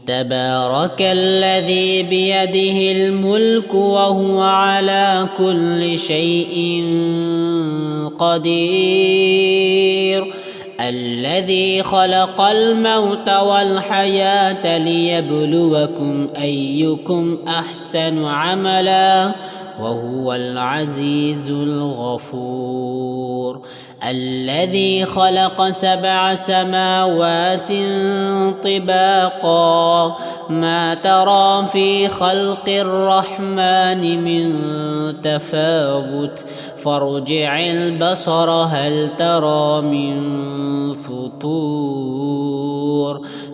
تبارك الذي بيده الملك وهو على كل شيء قدير. الذي خلق الموت والحياة ليبلوكم أيكم أحسن عملا وهو العزيز الغفور. الذي خلق 7 سماوات طباقا ما ترى في خلق الرحمن من تفاوت فارجع البصر هل ترى من فطور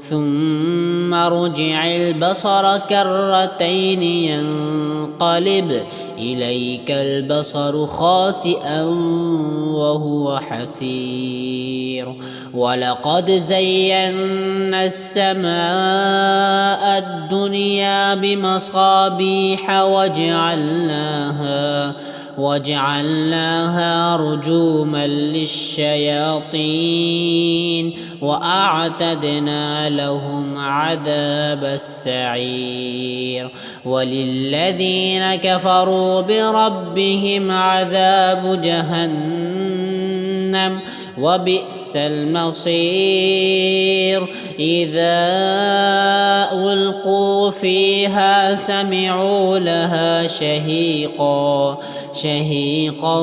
ثم ارجع البصر كرتين ينقلب إليك البصر خاسئا وهو حسير. ولقد زينا السماء الدنيا بمصابيح وجعلناها رجوما للشياطين وأعتدنا لهم عذاب السعير. وللذين كفروا بربهم عذاب جهنم وبئس المصير. إذا ألقوا فيها سمعوا لها شهيقا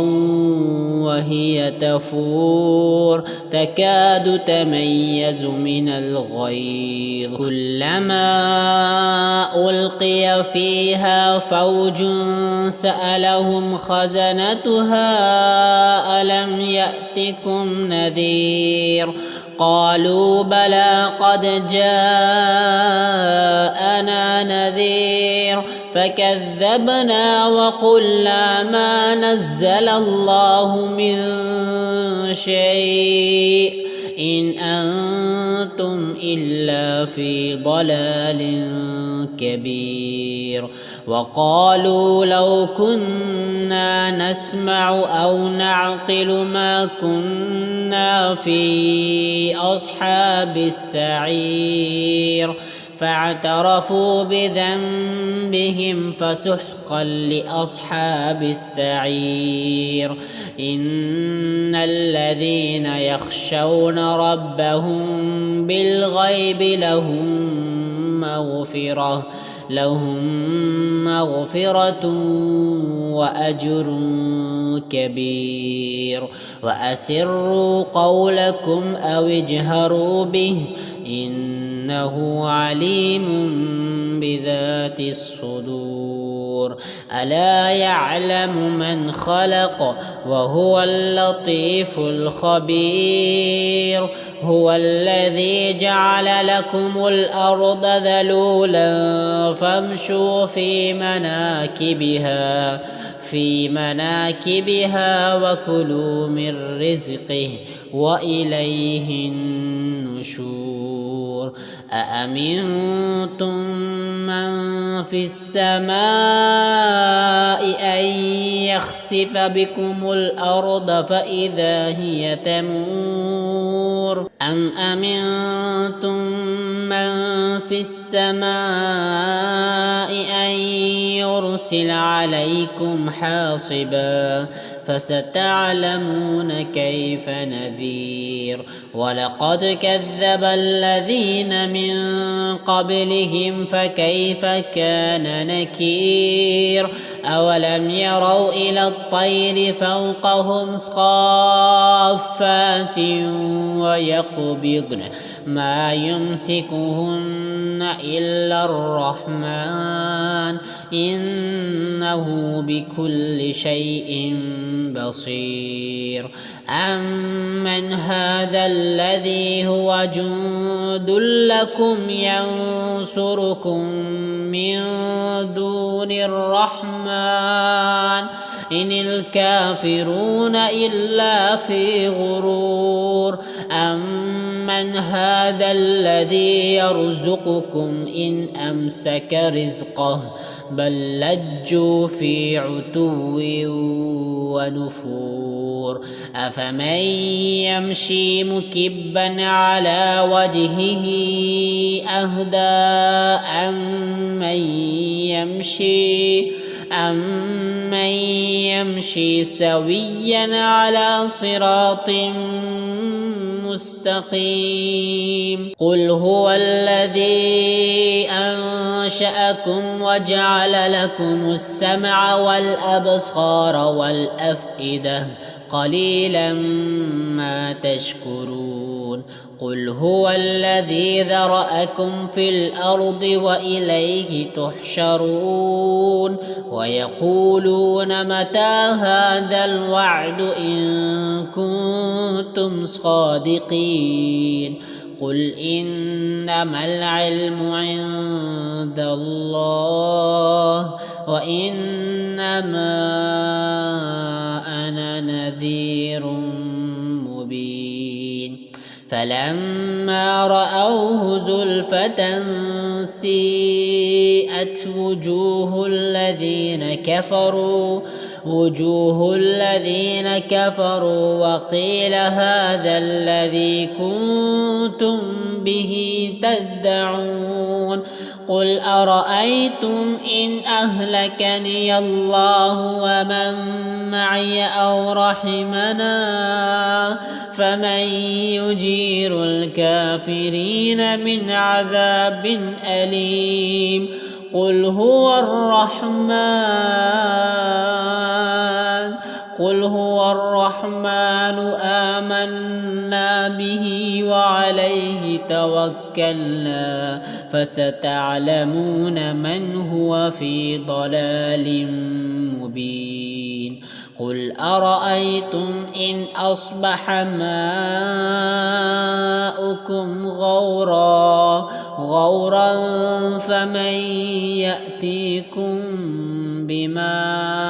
وهي تفور تكاد تميز من الغيظ كلما ألقي فيها فوج سألهم خزنتها ألم يأتكم نذير قالوا بلى قد جاءنا نذير فكذبنا وقلنا ما نزل الله من شيء إن أنتم إلا في ضلال كبير. وقالوا لو كنا نسمع أو نعقل ما كنا في أصحاب السعير فاعترفوا بذنبهم فسحقا لأصحاب السعير. إن الذين يخشون ربهم بالغيب لهم مغفرة وأجر كبير. وأسروا قولكم أو اجهروا به إنه عليم بذات الصدور. ألا يعلم من خلق وهو اللطيف الخبير. هو الذي جعل لكم الأرض ذلولا فامشوا في مناكبها وكلوا من رزقه وإليه النشور. أأمنتم من في السماء أن يخسف بكم الأرض فإذا هي تمور أم أمنتم من في السماء أن يرسل عليكم حاصبا فستعلمون كيف نذير. ولقد كذب الذين من قبلهم فكيف كان نكير. أولم يروا إلى الطير فوقهم صافات ويقبضن ما يمسكهن إلا الرحمن إنه بكل شيء بصير. أمن هذا الذي هو جند لكم ينصركم من دون الرحمن إن الكافرون إلا في غرور. أمن من هذا الذي يرزقكم إن أمسك رزقه بل لجوا في عتو ونفور أفمن يمشي مكبا على وجهه أهدى أمن يمشي سويا على صراط مستقيم قل هو الذي أنشأكم وجعل لكم السمع والأبصار والأفئدة قليلا ما تشكرون قل هو الذي ذرأكم في الأرض وإليه تحشرون ويقولون متى هذا الوعد إن كنتم صادقين قل إنما العلم عند الله وإنما أنا نذير مبين فلما رأوه زلفة سيئت وجوه الذين كفروا وقيل هذا الذي كنتم به تدعون قل أرأيتم إن أهلكني الله ومن معي أو رحمنا فمن يجير الكافرين من عذاب أليم قل هو الرحمن آمنا به وعليه توكلنا فستعلمون من هو في ضلال مبين قل أرأيتم إن أصبح ماؤكم غورا فمن يأتيكم بماء